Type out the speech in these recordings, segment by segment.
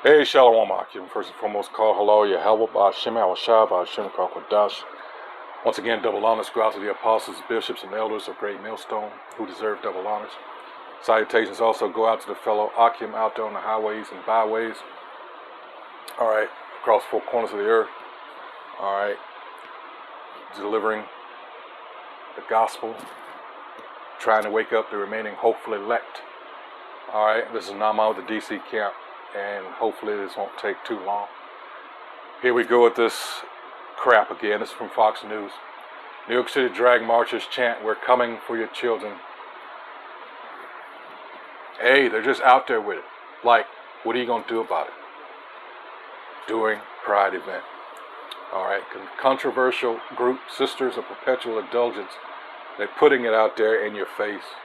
Hey, Shalom Akim. First and foremost, call hello, Yahweh, Ba'ashem, Awashab, Ba'ashem, Kakwadash. Once again, double honors go out to the apostles, bishops, and elders of Great Millstone who deserve double honors. Salutations also go out to the fellow Akim out there on the highways and byways. All right, across four corners of the earth. All right, delivering the gospel, trying to wake up the remaining hopeful elect. All right, this is Nama with the DC camp. And hopefully this won't take too long. Here we go with this crap again. This is from Fox News. New York City drag marchers chant, "We're coming for your children." Hey, they're just out there with it. Like, what are you going to do about it? During Pride event. All right, controversial group, Sisters of Perpetual Indulgence. They're putting it out there in your face.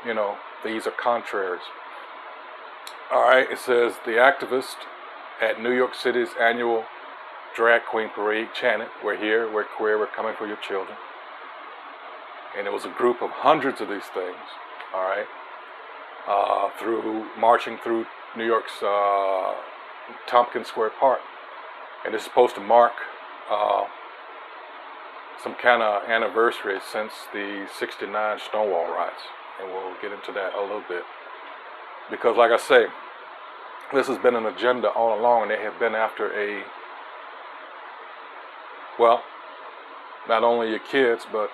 You know, these are contraries. All right, it says the activist at New York City's annual drag queen parade chanted, "We're here, we're queer, we're coming for your children." And it was a group of hundreds of these things, all right, marching through New York's Tompkins Square Park. And it's supposed to mark some kind of anniversary since the '69 Stonewall riots. And we'll get into that a little bit. Because like I say, this has been an agenda all along, and they have been after not only your kids, but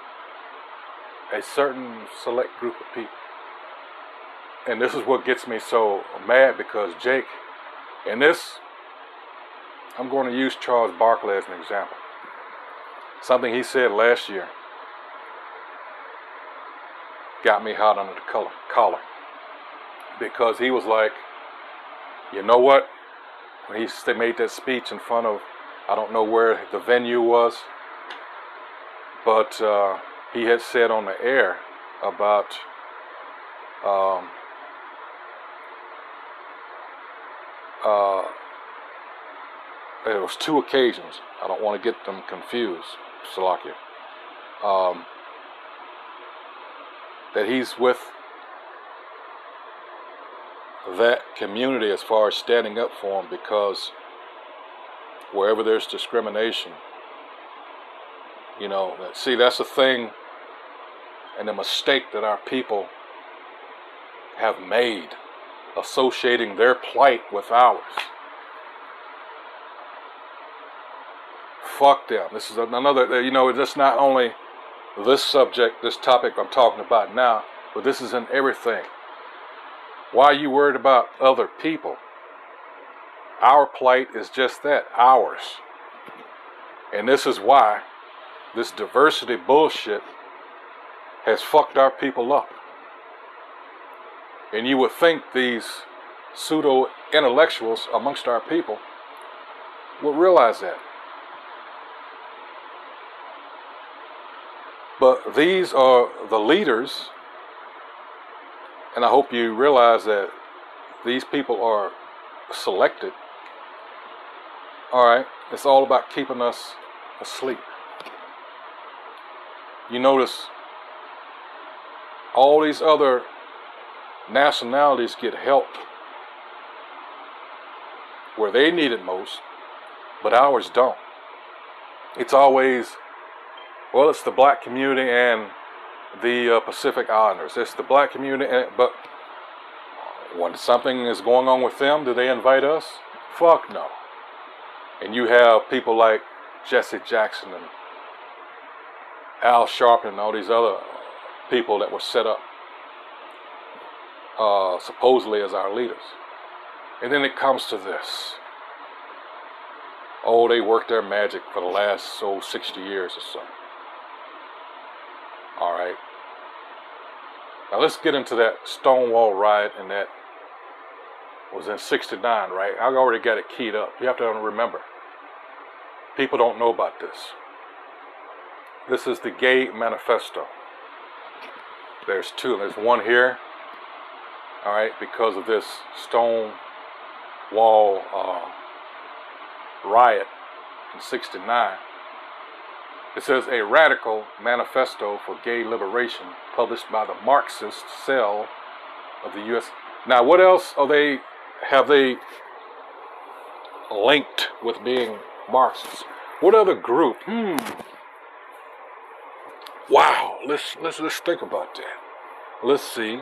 a certain select group of people. And this is what gets me so mad, because Jake, in this, I'm going to use Charles Barkley as an example. Something he said last year got me hot under the collar. Because he was like, you know what? When they made that speech in front of, I don't know where the venue was, but he had said on the air about there was two occasions. I don't want to get them confused, Salakia. That he's with that community as far as standing up for them, because wherever there's discrimination, you know, see, that's the thing and the mistake that our people have made, associating their plight with ours. Fuck them. This is another, you know, it's not only this subject, this topic I'm talking about now, but this is in everything. Why are you worried about other people? Our plight is just that, ours. And this is why this diversity bullshit has fucked our people up. And you would think these pseudo-intellectuals amongst our people would realize that. But these are the leaders. And I hope you realize that these people are selected. All right, it's all about keeping us asleep. You notice all these other nationalities get help where they need it most, but ours don't. It's always, well, it's the black community and the Pacific Islanders. It's the black community, but when something is going on with them, do they invite us? Fuck no. And you have people like Jesse Jackson and Al Sharpton and all these other people that were set up supposedly as our leaders. And then it comes to this. Oh, they worked their magic for the last 60 years or so. All right. Now let's get into that Stonewall riot, and that was in '69, right? I already got it keyed up. You have to remember, people don't know about this. This is the Gay Manifesto. There's two. There's one here, all right, because of this Stonewall riot in '69. It says a radical manifesto for gay liberation, published by the Marxist cell of the U.S. Now, what else have they linked with being Marxists. What other group? Wow. Let's think about that. Let's see.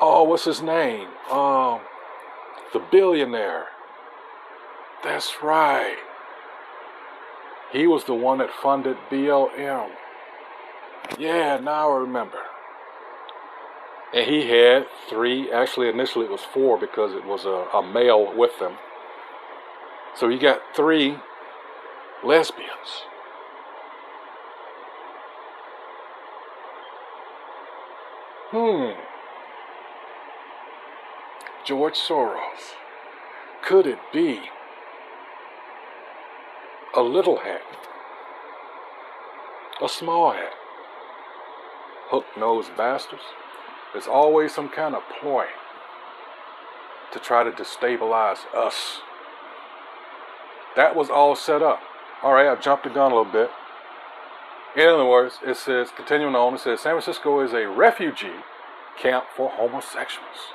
Oh, what's his name? The billionaire. That's right. He was the one that funded BLM. Yeah, now I remember. And he had 3, actually initially it was 4 because it was a male with them. So he got 3 lesbians. George Soros. Could it be a little hat? A small hat? Hook-nosed bastards? There's always some kind of ploy to try to destabilize us. That was all set up. All right, I jumped the gun a little bit. In other words, it says, continuing on, it says, San Francisco is a refugee camp for homosexuals.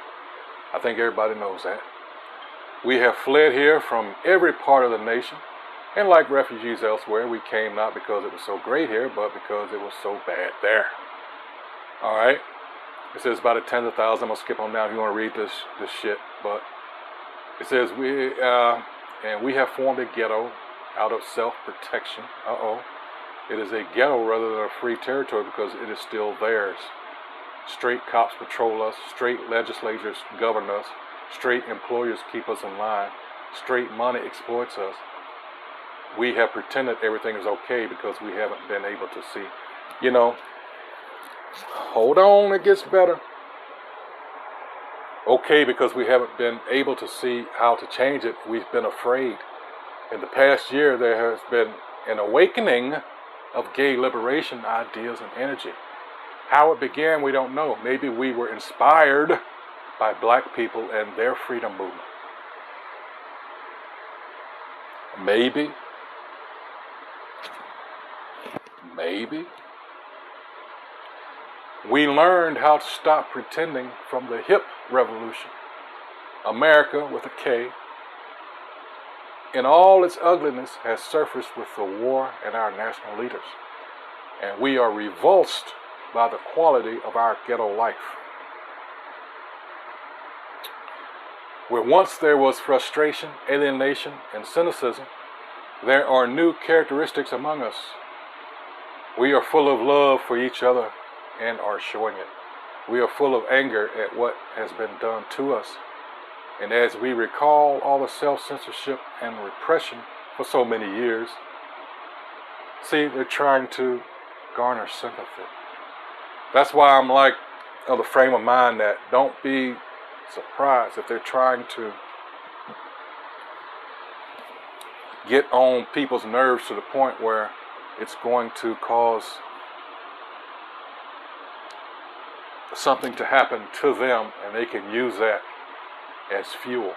I think everybody knows that. We have fled here from every part of the nation. And like refugees elsewhere, we came not because it was so great here, but because it was so bad there. All right? It says by the tens of thousands. I'm going to skip on down if you want to read this shit. But it says, we have formed a ghetto out of self-protection. It is a ghetto rather than a free territory because it is still theirs. Straight cops patrol us. Straight legislators govern us. Straight employers keep us in line. Straight money exploits us. We have pretended everything is okay because we haven't been able to see. You know, hold on, it gets better. Okay, because we haven't been able to see how to change it. We've been afraid. In the past year, there has been an awakening of gay liberation ideas and energy. How it began, we don't know. Maybe we were inspired by black people and their freedom movement. Maybe. We learned how to stop pretending from the hip revolution. America, with a K, in all its ugliness, has surfaced with the war and our national leaders. And we are revulsed by the quality of our ghetto life. Where once there was frustration, alienation, and cynicism, there are new characteristics among us. We are full of love for each other and are showing it. We are full of anger at what has been done to us. And as we recall all the self-censorship and repression for so many years, see, they're trying to garner sympathy. That's why I'm like of the frame of mind that don't be surprised if they're trying to get on people's nerves to the point where it's going to cause something to happen to them and they can use that as fuel.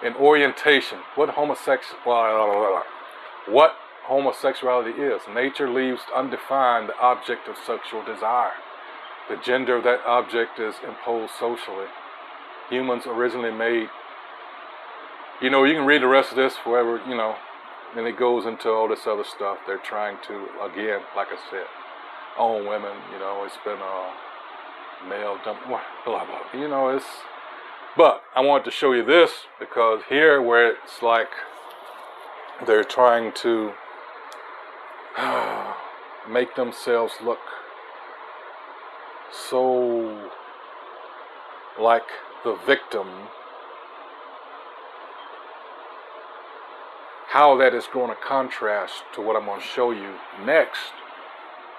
In orientation, what homosexuality is. Nature leaves undefined the object of sexual desire. The gender of that object is imposed socially. Humans originally made, you can read the rest of this forever, and it goes into all this other stuff. They're trying to, again, like I said, own women, it's been male dump, blah, blah, but I wanted to show you this because here where it's like they're trying to make themselves look so like the victim, how that is going to contrast to what I'm going to show you next,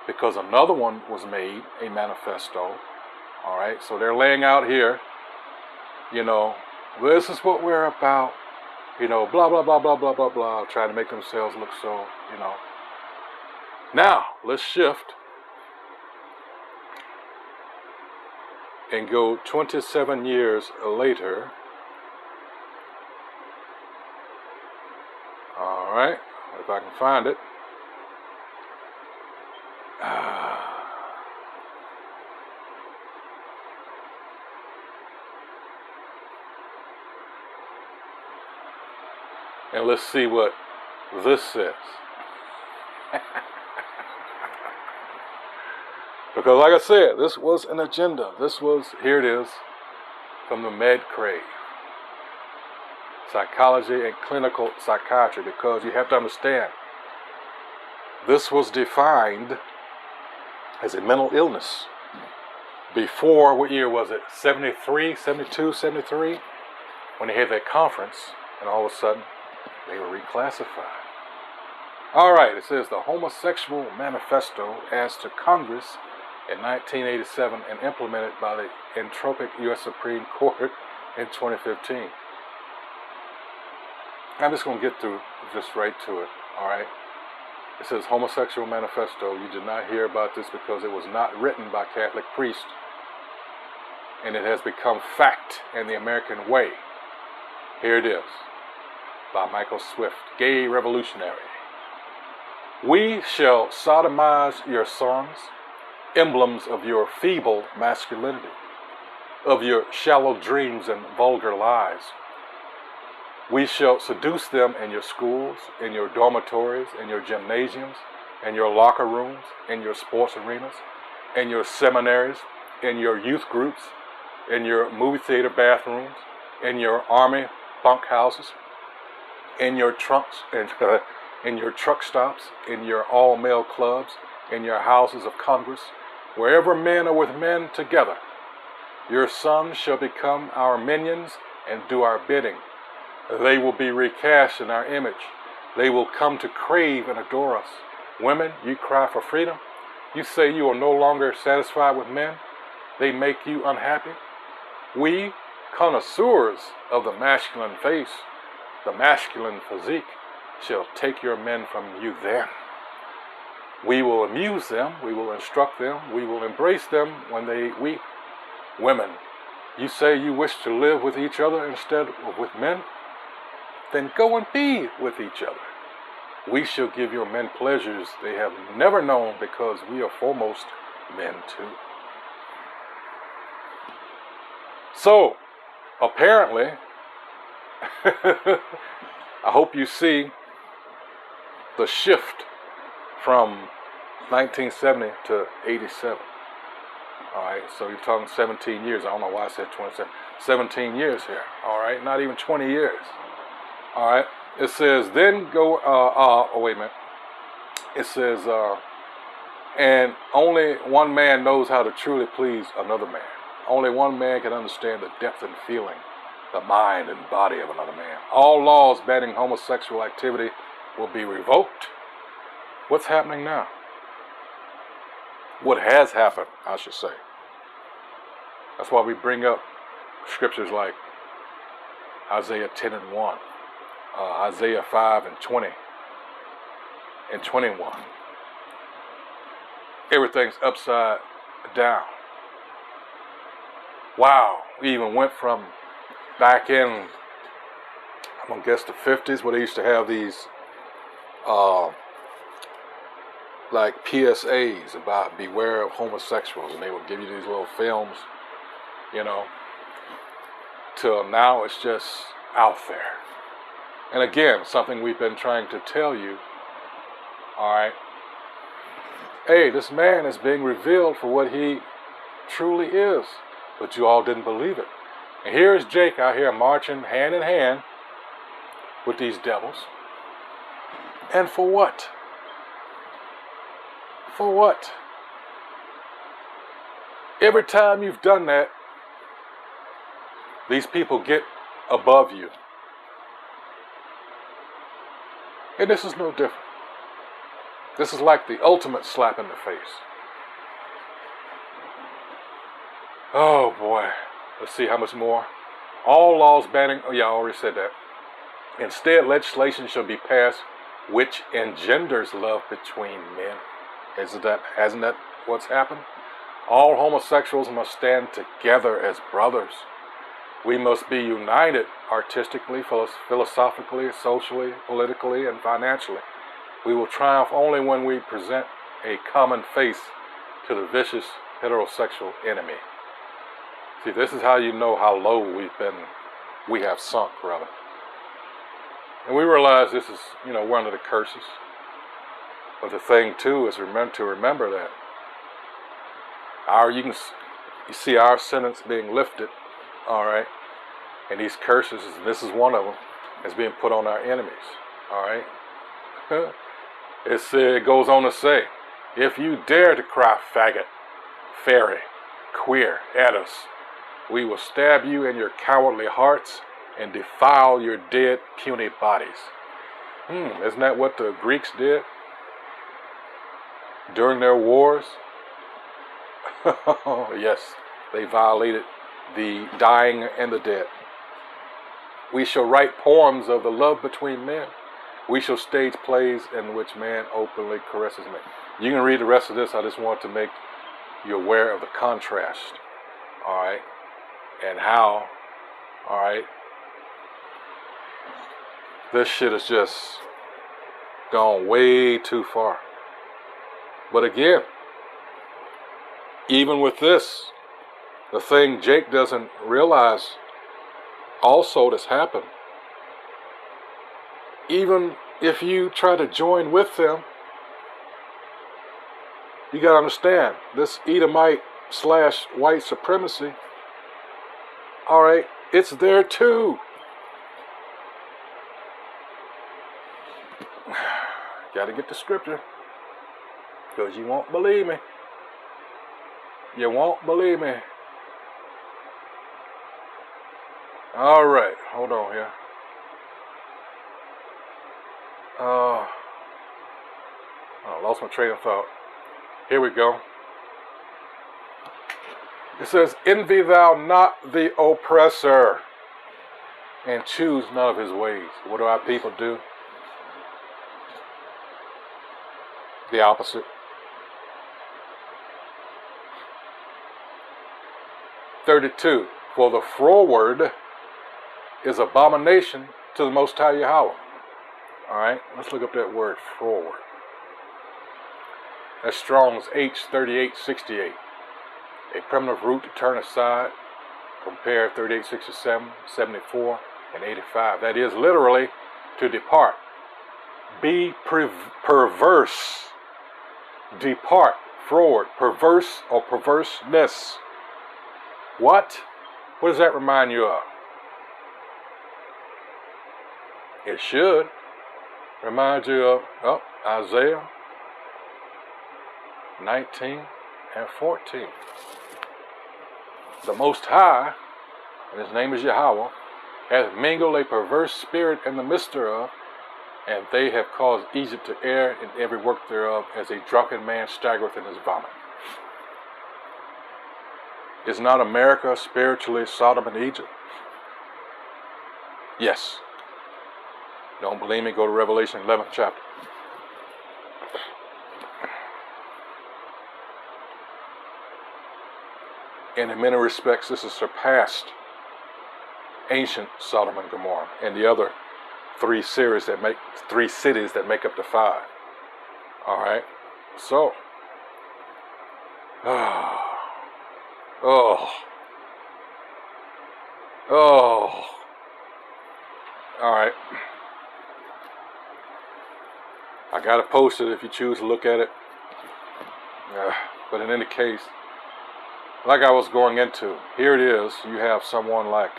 because another one was made, a manifesto. All right, so they're laying out here, this is what we're about, blah, blah, blah, blah, blah, blah, blah, trying to make themselves look so, Now, let's shift and go 27 years later. All right, if I can find it. And let's see what this says. Because like I said, this was an agenda. This was, here it is, from the Med Crave. Psychology and clinical psychiatry, because you have to understand, this was defined as a mental illness before, what year was it, 73, 72, 73, when they had that conference, and all of a sudden, they were reclassified. All right, it says the Homosexual Manifesto asked to Congress in 1987 and implemented by the entropic U.S. Supreme Court in 2015. I'm just going to get through just right to it, all right? It says Homosexual Manifesto. You did not hear about this because it was not written by Catholic priests, and it has become fact in the American way. Here it is, by Michael Swift, gay revolutionary. We shall sodomize your sons, emblems of your feeble masculinity, of your shallow dreams and vulgar lies. We shall seduce them in your schools, in your dormitories, in your gymnasiums, in your locker rooms, in your sports arenas, in your seminaries, in your youth groups, in your movie theater bathrooms, in your army bunkhouses, in your trunks, in your truck stops, in your all-male clubs, in your houses of Congress, wherever men are with men together. Your sons shall become our minions and do our bidding. They will be recast in our image. They will come to crave and adore us. Women, you cry for freedom. You say you are no longer satisfied with men. They make you unhappy. We, connoisseurs of the masculine face, the masculine physique, shall take your men from you then. We will amuse them, we will instruct them, we will embrace them when they weep. Women, you say you wish to live with each other instead of with men? Then go and be with each other. We shall give your men pleasures they have never known, because we are foremost men too. So, apparently, I hope you see the shift from 1970 to 87. All right, so you're talking 17 years. I don't know why I said 27. 17 years here. All right, not even 20 years. All right, it says, then go, wait a minute. It says, and only one man knows how to truly please another man. Only one man can understand the depth and feeling, the mind and body of another man. All laws banning homosexual activity will be revoked. What's happening now? What has happened, I should say. That's why we bring up scriptures like Isaiah 10 and 1, Isaiah 5 and 20 and 21. Everything's upside down. Wow, we even went from back in, I'm going to guess the 50s, where they used to have these like PSAs about beware of homosexuals, and they would give you these little films, you know, till now it's just out there. And again, something we've been trying to tell you, all right, hey, this man is being revealed for what he truly is, but you all didn't believe it. And here is Jake out here marching hand in hand with these devils. And for what? For what? Every time you've done that, these people get above you. And this is no different. This is like the ultimate slap in the face. Oh boy. Let's see how much more. All laws banning, oh yeah, I already said that. Instead, legislation shall be passed which engenders love between men. Hasn't that what's happened? All homosexuals must stand together as brothers. We must be united artistically, philosophically, socially, politically, and financially. We will triumph only when we present a common face to the vicious heterosexual enemy. See, this is how you know how low we have sunk, brother. And we realize this is, one of the curses. But the thing too is remember that you see our sentence being lifted, all right, and these curses, this is one of them, is being put on our enemies, all right. It goes on to say, if you dare to cry faggot, fairy, queer at us, we will stab you in your cowardly hearts and defile your dead puny bodies. Isn't that what the Greeks did during their wars? Yes, they violated the dying and the dead. We shall write poems of the love between men. We shall stage plays in which man openly caresses me. You can read the rest of this. I just want to make you aware of the contrast, all right, and how, all right, this shit has just gone way too far. But again, even with this, the thing Jake doesn't realize also that's happened. Even if you try to join with them, you got to understand, this Edomite / white supremacy, all right, it's there too. Got to get the scripture, because you won't believe me. You won't believe me. All right, hold on here. I lost my train of thought. Here we go. It says, envy thou not the oppressor, and choose none of his ways. What do our people do? The opposite. 32. For the froward is abomination to the Most High Yahweh. All right, let's look up that word, froward. That's Strong's H3868. A primitive root to turn aside. Compare 3867, 74, and 85. That is literally to depart. Be perverse. Depart. Froward. Perverse or perverseness. What? What does that remind you of? It should remind you of Isaiah 19 and 14. The Most High, and his name is Yahweh, hath mingled a perverse spirit in the midst thereof, and they have caused Egypt to err in every work thereof, as a drunken man staggereth in his vomit. Is not America spiritually Sodom and Egypt? Yes. Don't believe me? Go to Revelation 11th chapter. And in many respects, this has surpassed ancient Sodom and Gomorrah and the other three cities that make up the 5. All right. So, all right. I got to post it if you choose to look at it. But in any case, like I was going into, here it is. You have someone like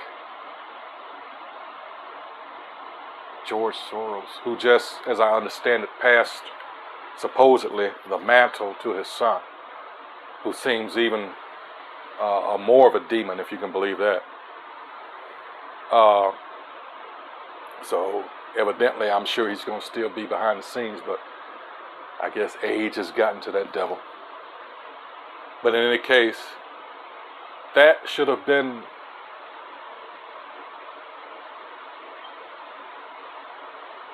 George Soros, who just, as I understand it, passed supposedly the mantle to his son, who seems even more of a demon, if you can believe that. So evidently, I'm sure he's going to still be behind the scenes, but I guess age has gotten to that devil. But in any case, that should have been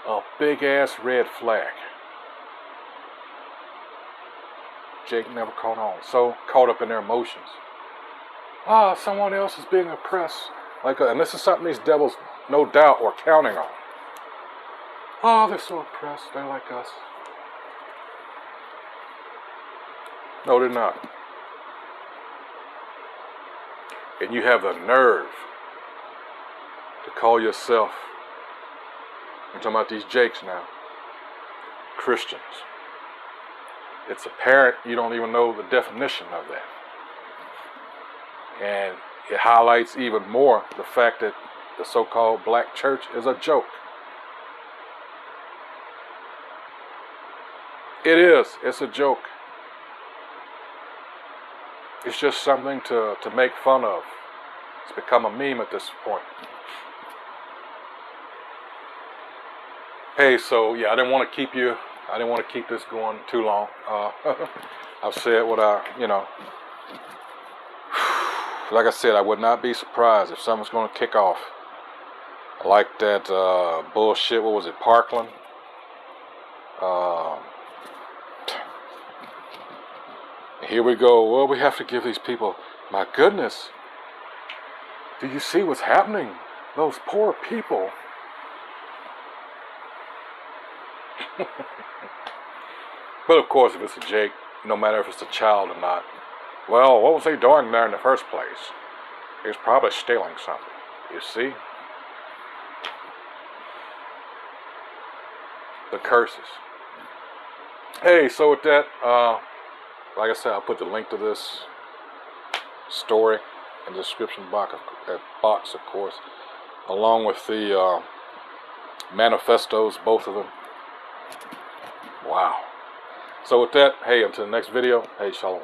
a big-ass red flag. Jake never caught on, so caught up in their emotions. Someone else is being oppressed. And this is something these devils, no doubt, were counting on. They're so oppressed. They're like us. No, they're not. And you have the nerve to call yourself I'm talking about these Jakes now. Christians. It's apparent you don't even know the definition of that. And it highlights even more the fact that the so-called black church is a joke. It is. It's a joke. It's just something to make fun of. It's become a meme at this point. Hey, so yeah, I didn't want to keep this going too long. I've said what like I said, I would not be surprised if something's going to kick off. Like that bullshit, what was it, Parkland? Here we go. Well, we have to give these people, my goodness, do you see what's happening? Those poor people. But of course, if it's a Jake, no matter if it's a child or not, well, what was he doing there in the first place? He was probably stealing something, you see? The curses. Hey, so with that, like I said, I'll put the link to this story in the description box, of course, along with the manifestos, both of them. Wow. So with that, hey, until the next video, hey, shalom.